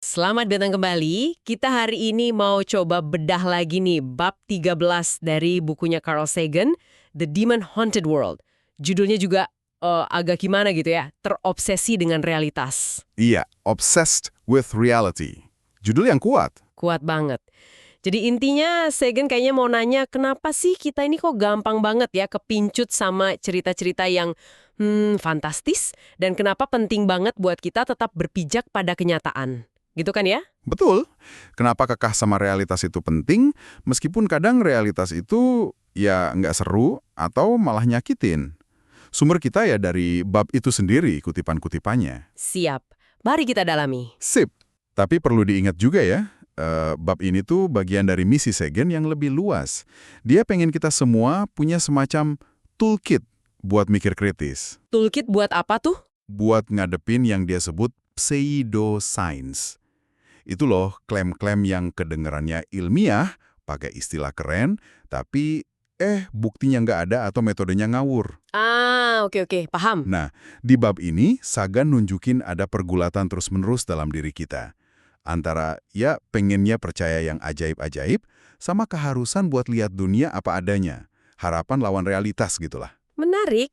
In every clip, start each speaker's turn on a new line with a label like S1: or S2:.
S1: Selamat datang kembali. Kita hari ini mau coba bedah lagi nih bab 13 dari bukunya Carl Sagan, The Demon Haunted World. Judulnya juga agak gimana gitu ya, terobsesi dengan realitas.
S2: Iya, Obsessed with Reality. Judul yang kuat.
S1: Kuat banget. Jadi intinya Sagan kayaknya mau nanya kenapa sih kita ini kok gampang banget ya kepincut sama cerita-cerita yang fantastis dan kenapa penting banget buat kita tetap berpijak pada kenyataan. Gitu kan ya?
S2: Betul. Kenapa kekeh sama realitas itu penting, meskipun kadang realitas itu ya nggak seru atau malah nyakitin. Sumber kita ya dari bab itu sendiri, kutipan-kutipannya.
S1: Siap. Mari kita dalami.
S2: Sip. Tapi perlu diingat juga ya, bab ini tuh bagian dari misi Sagan yang lebih luas. Dia pengen kita semua punya semacam toolkit buat mikir kritis.
S1: Toolkit buat apa tuh?
S2: Buat ngadepin yang dia sebut pseudoscience. Itu loh klaim-klaim yang kedengarannya ilmiah, pakai istilah keren, tapi buktinya nggak ada atau metodenya ngawur.
S1: Oke, paham.
S2: Nah, di bab ini, Sagan nunjukin ada pergulatan terus-menerus dalam diri kita. Antara ya pengennya percaya yang ajaib-ajaib, sama keharusan buat lihat dunia apa adanya. Harapan lawan realitas gitulah.
S1: Menarik.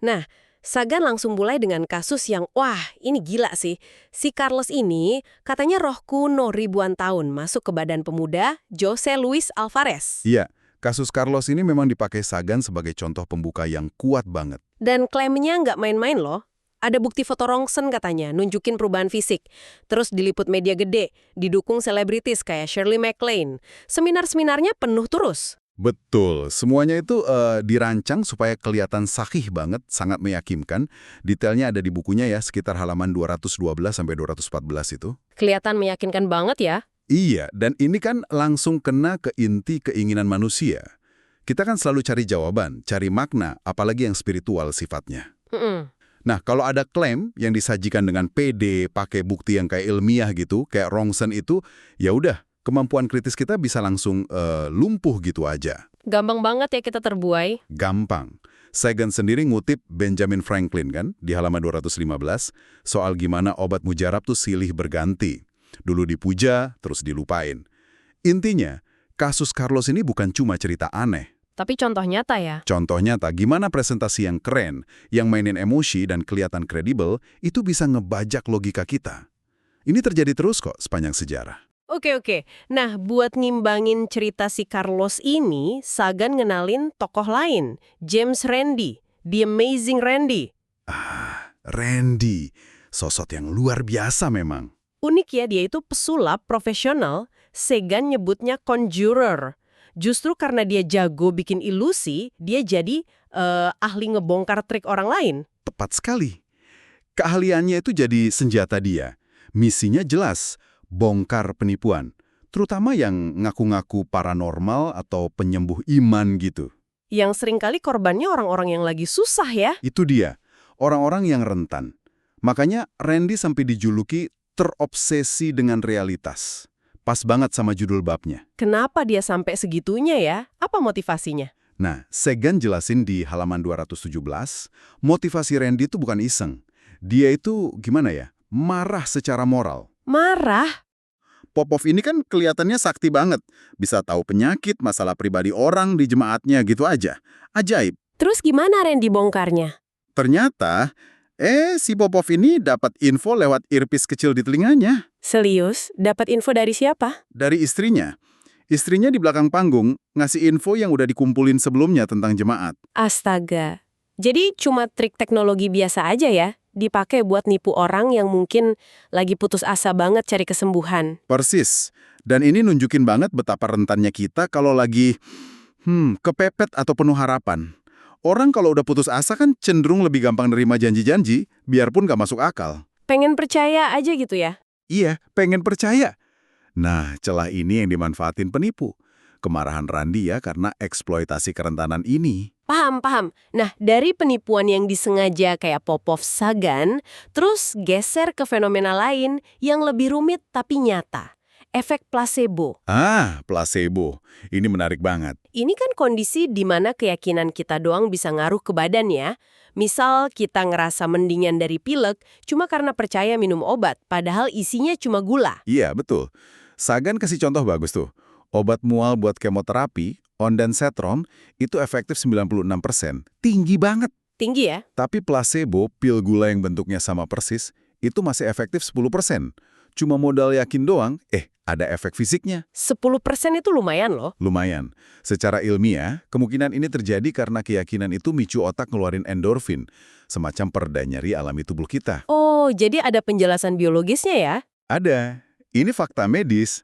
S1: Nah, Sagan langsung mulai dengan kasus yang, wah ini gila sih. Si Carlos ini katanya roh kuno ribuan tahun masuk ke badan pemuda Jose Luis Alvarez.
S2: Iya, kasus Carlos ini memang dipakai Sagan sebagai contoh pembuka yang kuat banget.
S1: Dan klaimnya nggak main-main loh. Ada bukti foto rongsen katanya, nunjukin perubahan fisik. Terus diliput media gede, didukung selebritis kayak Shirley MacLaine. Seminar-seminarnya penuh terus.
S2: Betul, semuanya itu dirancang supaya kelihatan sahih banget, sangat meyakinkan. Detailnya ada di bukunya ya, sekitar halaman 212-214 itu.
S1: Kelihatan meyakinkan banget ya.
S2: Iya, dan ini kan langsung kena ke inti keinginan manusia. Kita kan selalu cari jawaban, cari makna, apalagi yang spiritual sifatnya. Nah, kalau ada klaim yang disajikan dengan PD, pakai bukti yang kayak ilmiah gitu, kayak rongsen itu, ya udah. Kemampuan kritis kita bisa langsung lumpuh gitu aja.
S1: Gampang banget ya kita terbuai.
S2: Gampang. Sagan sendiri ngutip Benjamin Franklin kan, di halaman 215, soal gimana obat mujarab tuh silih berganti. Dulu dipuja, terus dilupain. Intinya, kasus Carlos ini bukan cuma cerita aneh.
S1: Tapi contoh nyata ya.
S2: Contoh nyata, gimana presentasi yang keren, yang mainin emosi dan kelihatan kredibel, itu bisa ngebajak logika kita. Ini terjadi terus kok sepanjang sejarah.
S1: Oke. Nah, buat ngimbangin cerita si Carlos ini, Sagan ngenalin tokoh lain, James Randi, The Amazing Randi.
S2: Randy, sosok yang luar biasa memang.
S1: Unik ya, dia itu pesulap profesional, Sagan nyebutnya conjurer. Justru karena dia jago bikin ilusi, dia jadi ahli ngebongkar trik orang lain.
S2: Tepat sekali. Keahliannya itu jadi senjata dia. Misinya jelas, bongkar penipuan. Terutama yang ngaku-ngaku paranormal atau penyembuh iman gitu.
S1: Yang seringkali korbannya orang-orang yang lagi susah ya.
S2: Itu dia, orang-orang yang rentan. Makanya Randy sampai dijuluki terobsesi dengan realitas. Pas banget sama judul babnya.
S1: Kenapa dia sampai segitunya ya? Apa motivasinya?
S2: Nah, Sagan jelasin di halaman 217, motivasi Randy itu bukan iseng. Dia itu gimana ya? Marah secara moral.
S1: Marah?
S2: Popov ini kan kelihatannya sakti banget. Bisa tahu penyakit, masalah pribadi orang di jemaatnya gitu aja. Ajaib.
S1: Terus gimana Randy bongkarnya?
S2: Ternyata, si Popov ini dapat info lewat earpiece kecil di telinganya.
S1: Serius? Dapat info dari siapa?
S2: Dari istrinya. Istrinya di belakang panggung ngasih info yang udah dikumpulin sebelumnya tentang jemaat.
S1: Astaga. Jadi cuma trik teknologi biasa aja ya? Dipakai buat nipu orang yang mungkin lagi putus asa banget cari kesembuhan.
S2: Persis. Dan ini nunjukin banget betapa rentannya kita kalau lagi kepepet atau penuh harapan. Orang kalau udah putus asa kan cenderung lebih gampang nerima janji-janji, biarpun gak masuk akal.
S1: Pengen percaya aja gitu ya?
S2: Iya, pengen percaya. Nah, celah ini yang dimanfaatin penipu. Kemarahan Randy ya karena eksploitasi kerentanan ini.
S1: Paham. Nah, dari penipuan yang disengaja kayak Popov Sagan, terus geser ke fenomena lain yang lebih rumit tapi nyata. efek placebo.
S2: Placebo. Ini menarik banget.
S1: Ini kan kondisi di mana keyakinan kita doang bisa ngaruh ke badan ya. Misal kita ngerasa mendingan dari pilek cuma karena percaya minum obat, padahal isinya cuma gula.
S2: Iya, betul. Sagan kasih contoh bagus tuh. Obat mual buat kemoterapi, ondansetron, itu efektif 96%. Tinggi banget.
S1: Tinggi ya?
S2: Tapi placebo, pil gula yang bentuknya sama persis, itu masih efektif 10%. Cuma modal yakin doang, ada efek fisiknya.
S1: 10% itu lumayan loh.
S2: Lumayan. Secara ilmiah, kemungkinan ini terjadi karena keyakinan itu micu otak ngeluarin endorfin, semacam pereda nyeri alami tubuh kita.
S1: Oh, jadi ada penjelasan biologisnya ya?
S2: Ada. Ini fakta medis.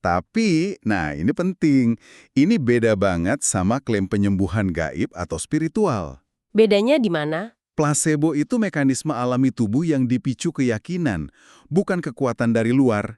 S2: Tapi, ini penting. Ini beda banget sama klaim penyembuhan gaib atau spiritual.
S1: Bedanya di mana?
S2: Placebo itu mekanisme alami tubuh yang dipicu keyakinan, bukan kekuatan dari luar.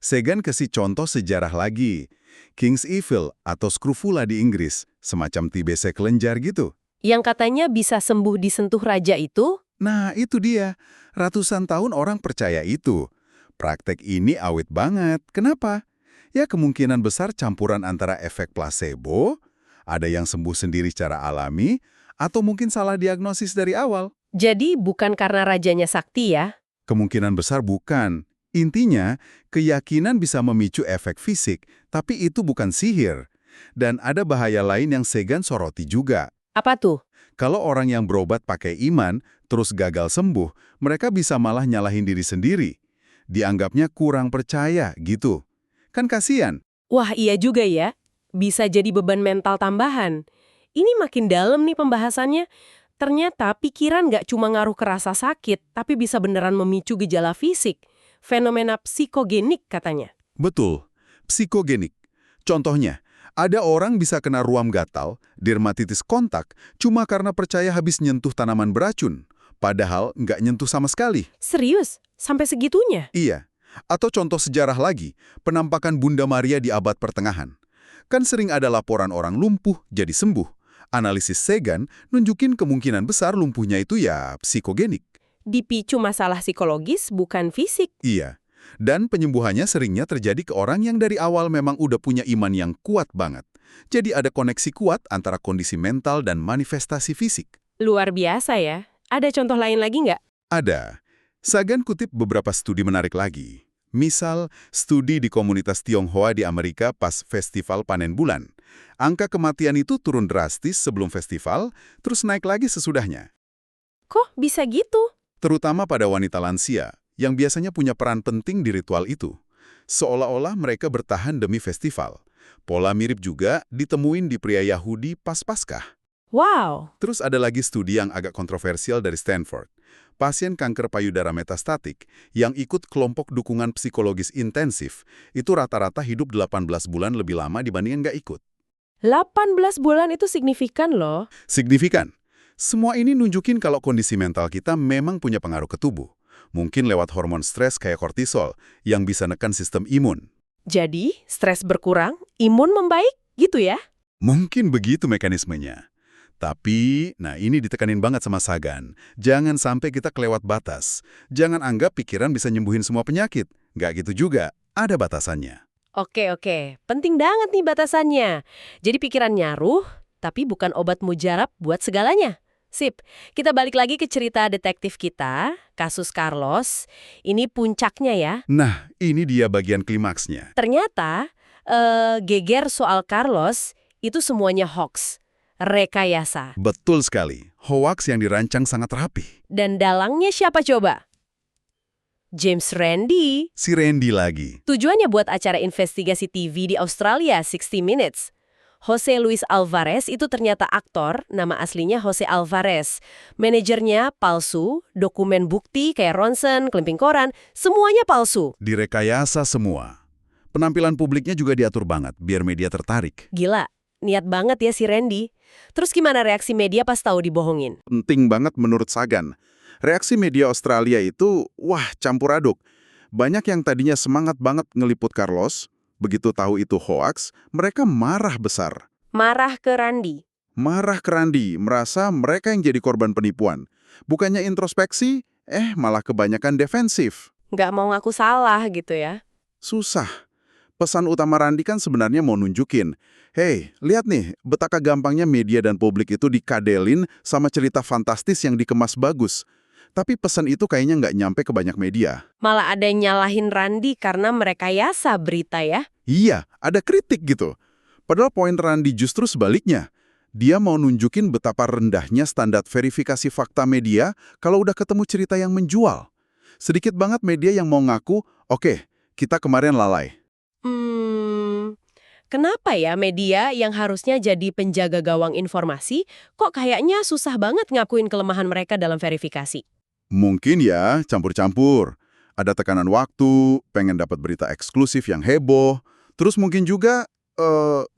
S2: Sagan kasih contoh sejarah lagi. King's Evil atau Scrofula di Inggris, semacam TBC kelenjar gitu.
S1: Yang katanya bisa sembuh disentuh raja itu?
S2: Nah, itu dia. Ratusan tahun orang percaya itu. Praktek ini awet banget. Kenapa? Ya kemungkinan besar campuran antara efek placebo, ada yang sembuh sendiri secara alami, atau mungkin salah diagnosis dari awal.
S1: Jadi bukan karena rajanya sakti ya?
S2: Kemungkinan besar bukan. Intinya, keyakinan bisa memicu efek fisik, tapi itu bukan sihir. Dan ada bahaya lain yang Sagan soroti juga.
S1: Apa tuh?
S2: Kalau orang yang berobat pakai iman, terus gagal sembuh, mereka bisa malah nyalahin diri sendiri. Dianggapnya kurang percaya, gitu. Kan kasihan.
S1: Wah, iya juga ya. Bisa jadi beban mental tambahan. Ini makin dalam nih pembahasannya. Ternyata pikiran nggak cuma ngaruh ke rasa sakit, tapi bisa beneran memicu gejala fisik. Fenomena psikogenik katanya.
S2: Betul, psikogenik. Contohnya, ada orang bisa kena ruam gatal, dermatitis kontak, cuma karena percaya habis nyentuh tanaman beracun. Padahal nggak nyentuh sama sekali.
S1: Serius? Sampai segitunya?
S2: Iya. Atau contoh sejarah lagi, penampakan Bunda Maria di abad pertengahan. Kan sering ada laporan orang lumpuh jadi sembuh. Analisis Sagan nunjukin kemungkinan besar lumpuhnya itu ya psikogenik.
S1: Dipicu masalah psikologis, bukan fisik.
S2: Iya. Dan penyembuhannya seringnya terjadi ke orang yang dari awal memang udah punya iman yang kuat banget. Jadi ada koneksi kuat antara kondisi mental dan manifestasi fisik.
S1: Luar biasa ya. Ada contoh lain lagi nggak?
S2: Ada. Sagan kutip beberapa studi menarik lagi. Misal, studi di komunitas Tionghoa di Amerika pas festival panen bulan. Angka kematian itu turun drastis sebelum festival, terus naik lagi sesudahnya.
S1: Kok bisa gitu?
S2: Terutama pada wanita lansia, yang biasanya punya peran penting di ritual itu. Seolah-olah mereka bertahan demi festival. Pola mirip juga ditemuin di pria Yahudi pas Paskah.
S1: Wow.
S2: Terus ada lagi studi yang agak kontroversial dari Stanford. Pasien kanker payudara metastatik yang ikut kelompok dukungan psikologis intensif itu rata-rata hidup 18 bulan lebih lama dibanding yang nggak ikut.
S1: 18 bulan itu signifikan loh.
S2: Signifikan. Semua ini nunjukin kalau kondisi mental kita memang punya pengaruh ke tubuh. Mungkin lewat hormon stres kayak kortisol yang bisa nekan sistem imun.
S1: Jadi, stres berkurang, imun membaik gitu ya?
S2: Mungkin begitu mekanismenya. Tapi, ini ditekanin banget sama Sagan. Jangan sampai kita kelewat batas. Jangan anggap pikiran bisa nyembuhin semua penyakit. Nggak gitu juga, ada batasannya.
S1: Oke. Penting banget nih batasannya. Jadi pikiran nyaruh, tapi bukan obat mujarab buat segalanya. Sip, kita balik lagi ke cerita detektif kita, kasus Carlos. Ini puncaknya ya.
S2: Nah, ini dia bagian klimaksnya.
S1: Ternyata, geger soal Carlos itu semuanya hoax. Rekayasa.
S2: Betul sekali. Hoaks yang dirancang sangat rapi.
S1: Dan dalangnya siapa coba? James Randi.
S2: Si Randy lagi.
S1: Tujuannya buat acara investigasi TV di Australia, 60 Minutes. Jose Luis Alvarez itu ternyata aktor, nama aslinya Jose Alvarez. Manajernya palsu, dokumen bukti kayak ronsen, klipping koran, semuanya palsu.
S2: Direkayasa semua. Penampilan publiknya juga diatur banget, biar media tertarik.
S1: Gila, niat banget ya si Randy. Terus gimana reaksi media pas tahu dibohongin?
S2: Penting banget menurut Sagan. Reaksi media Australia itu, campur aduk. Banyak yang tadinya semangat banget ngeliput Carlos, begitu tahu itu hoaks, mereka marah besar.
S1: Marah ke Randi?
S2: Marah ke Randi, merasa mereka yang jadi korban penipuan. Bukannya introspeksi, malah kebanyakan defensif.
S1: Nggak mau ngaku salah gitu ya?
S2: Susah. Pesan utama Randi kan sebenarnya mau nunjukin, hey, lihat nih, betapa gampangnya media dan publik itu dikadelin sama cerita fantastis yang dikemas bagus. Tapi pesan itu kayaknya nggak nyampe ke banyak media.
S1: Malah ada yang nyalahin Randi karena merekayasa berita ya.
S2: Iya, ada kritik gitu. Padahal poin Randi justru sebaliknya. Dia mau nunjukin betapa rendahnya standar verifikasi fakta media kalau udah ketemu cerita yang menjual. Sedikit banget media yang mau ngaku, oke, kita kemarin lalai.
S1: Kenapa ya media yang harusnya jadi penjaga gawang informasi, kok kayaknya susah banget ngakuin kelemahan mereka dalam verifikasi?
S2: Mungkin ya, campur-campur. Ada tekanan waktu, pengen dapat berita eksklusif yang heboh. Terus mungkin juga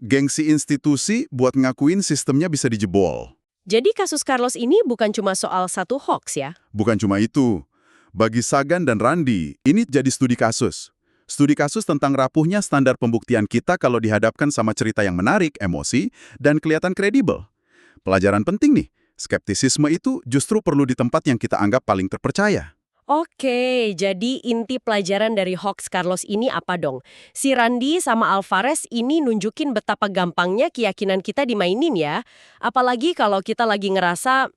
S2: gengsi institusi buat ngakuin sistemnya bisa dijebol.
S1: Jadi kasus Carlos ini bukan cuma soal satu hoax ya?
S2: Bukan cuma itu. Bagi Sagan dan Randi, ini jadi studi kasus. Studi kasus tentang rapuhnya standar pembuktian kita kalau dihadapkan sama cerita yang menarik, emosi, dan kelihatan kredibel. Pelajaran penting nih, skeptisisme itu justru perlu di tempat yang kita anggap paling terpercaya.
S1: Oke, jadi inti pelajaran dari hoax Carlos ini apa dong? Si Randi sama Alvarez ini nunjukin betapa gampangnya keyakinan kita dimainin ya. Apalagi kalau kita lagi ngerasa,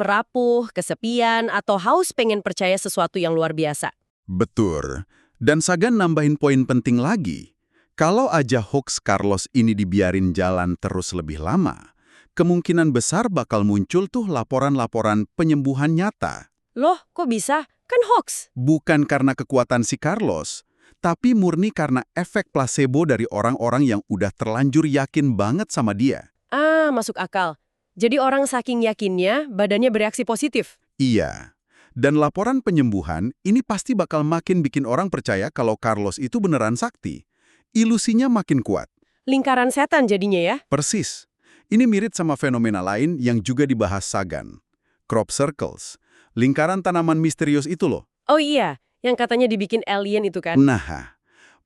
S1: rapuh, kesepian, atau haus pengen percaya sesuatu yang luar biasa.
S2: Betul. Dan Sagan nambahin poin penting lagi. Kalau aja hoax Carlos ini dibiarin jalan terus lebih lama, kemungkinan besar bakal muncul tuh laporan-laporan penyembuhan nyata.
S1: Loh, kok bisa? Kan hoax.
S2: Bukan karena kekuatan si Carlos, tapi murni karena efek placebo dari orang-orang yang udah terlanjur yakin banget sama dia.
S1: Ah, masuk akal. Jadi orang saking yakinnya, badannya bereaksi positif.
S2: Iya. Dan laporan penyembuhan ini pasti bakal makin bikin orang percaya kalau Carlos itu beneran sakti. Ilusinya makin kuat.
S1: Lingkaran setan jadinya ya?
S2: Persis. Ini mirip sama fenomena lain yang juga dibahas Sagan. Crop circles. Lingkaran tanaman misterius itu loh.
S1: Oh iya, yang katanya dibikin alien itu kan?
S2: Nah,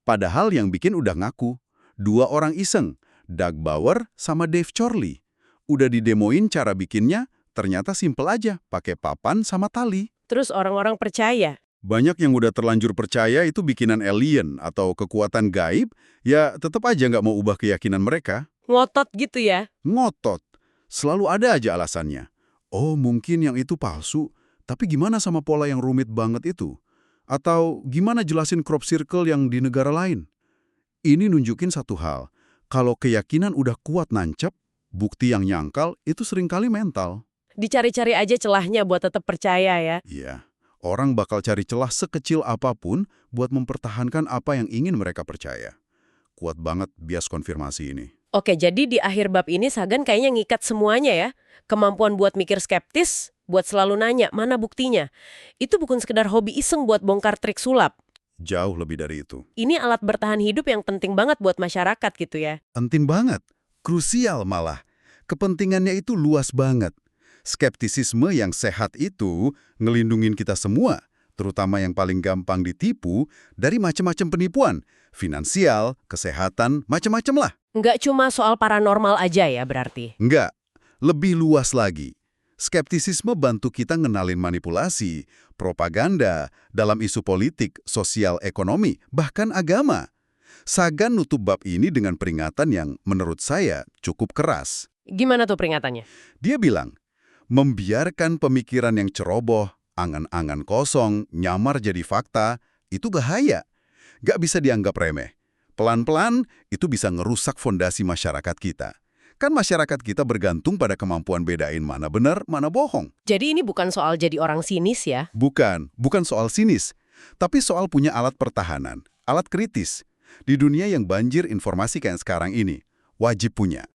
S2: padahal yang bikin udah ngaku. 2 orang iseng, Doug Bauer sama Dave Chorley. Udah didemoin cara bikinnya, ternyata simpel aja, pakai papan sama tali.
S1: Terus orang-orang percaya.
S2: Banyak yang udah terlanjur percaya itu bikinan alien atau kekuatan gaib, ya tetap aja nggak mau ubah keyakinan mereka.
S1: Ngotot gitu ya?
S2: Ngotot. Selalu ada aja alasannya. Oh, mungkin yang itu palsu, tapi gimana sama pola yang rumit banget itu? Atau gimana jelasin crop circle yang di negara lain? Ini nunjukin satu hal. Kalau keyakinan udah kuat nancep, bukti yang nyangkal itu seringkali mental.
S1: Dicari-cari aja celahnya buat tetap percaya ya?
S2: Iya. Orang bakal cari celah sekecil apapun buat mempertahankan apa yang ingin mereka percaya. Kuat banget bias konfirmasi ini.
S1: Oke, jadi di akhir bab ini Sagan kayaknya ngikat semuanya ya. Kemampuan buat mikir skeptis, buat selalu nanya, mana buktinya? Itu bukan sekedar hobi iseng buat bongkar trik sulap.
S2: Jauh lebih dari itu.
S1: Ini alat bertahan hidup yang penting banget buat masyarakat gitu ya.
S2: Penting banget. Krusial malah. Kepentingannya itu luas banget. Skeptisisme yang sehat itu ngelindungin kita semua, terutama yang paling gampang ditipu dari macam-macam penipuan. Finansial, kesehatan, macam-macam lah.
S1: Nggak cuma soal paranormal aja ya berarti?
S2: Enggak. Lebih luas lagi. Skeptisisme bantu kita ngenalin manipulasi, propaganda, dalam isu politik, sosial, ekonomi, bahkan agama. Sagan nutup bab ini dengan peringatan yang menurut saya cukup keras.
S1: Gimana tuh peringatannya?
S2: Dia bilang, membiarkan pemikiran yang ceroboh, angan-angan kosong, nyamar jadi fakta, itu bahaya. Gak bisa dianggap remeh. Pelan-pelan, itu bisa ngerusak fondasi masyarakat kita. Kan masyarakat kita bergantung pada kemampuan bedain mana benar, mana bohong.
S1: Jadi ini bukan soal jadi orang sinis ya?
S2: Bukan soal sinis. Tapi soal punya alat pertahanan, alat kritis. Di dunia yang banjir informasi kayak sekarang ini, wajib punya.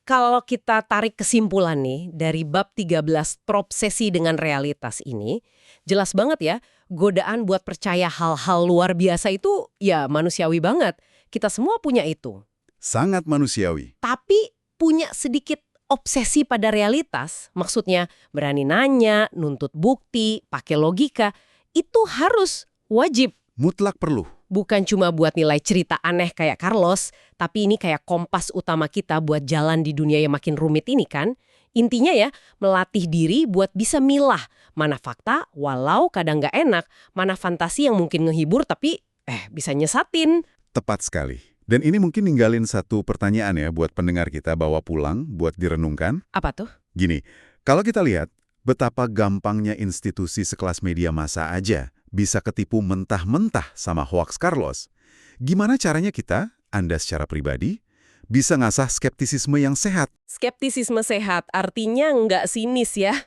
S1: Kalau kita tarik kesimpulan nih, dari bab 13 terobsesi dengan realitas ini, jelas banget ya, godaan buat percaya hal-hal luar biasa itu ya manusiawi banget. Kita semua punya itu.
S2: Sangat manusiawi.
S1: Tapi punya sedikit obsesi pada realitas, maksudnya berani nanya, nuntut bukti, pakai logika, itu harus wajib.
S2: Mutlak perlu.
S1: Bukan cuma buat nilai cerita aneh kayak Carlos, tapi ini kayak kompas utama kita buat jalan di dunia yang makin rumit ini kan. Intinya ya, melatih diri buat bisa milah mana fakta walau kadang nggak enak, mana fantasi yang mungkin ngehibur tapi bisa nyesatin.
S2: Tepat sekali. Dan ini mungkin ninggalin satu pertanyaan ya buat pendengar kita bawa pulang, buat direnungkan.
S1: Apa tuh?
S2: Gini, kalau kita lihat betapa gampangnya institusi sekelas media massa aja bisa ketipu mentah-mentah sama hoax Carlos, gimana caranya kita, Anda secara pribadi, bisa ngasah skeptisisme yang sehat?
S1: Skeptisisme sehat artinya nggak sinis ya.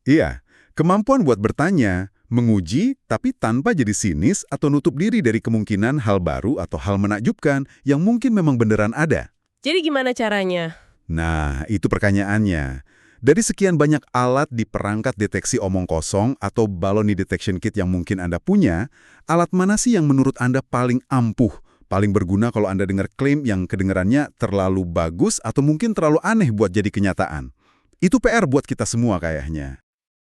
S2: Iya, kemampuan buat bertanya, menguji, tapi tanpa jadi sinis atau nutup diri dari kemungkinan hal baru atau hal menakjubkan yang mungkin memang beneran ada.
S1: Jadi gimana caranya?
S2: Nah, itu pertanyaannya. Dari sekian banyak alat di perangkat deteksi omong kosong atau baloney detection kit yang mungkin Anda punya, alat mana sih yang menurut Anda paling ampuh, paling berguna kalau Anda dengar klaim yang kedengarannya terlalu bagus atau mungkin terlalu aneh buat jadi kenyataan? Itu PR buat kita semua kayaknya.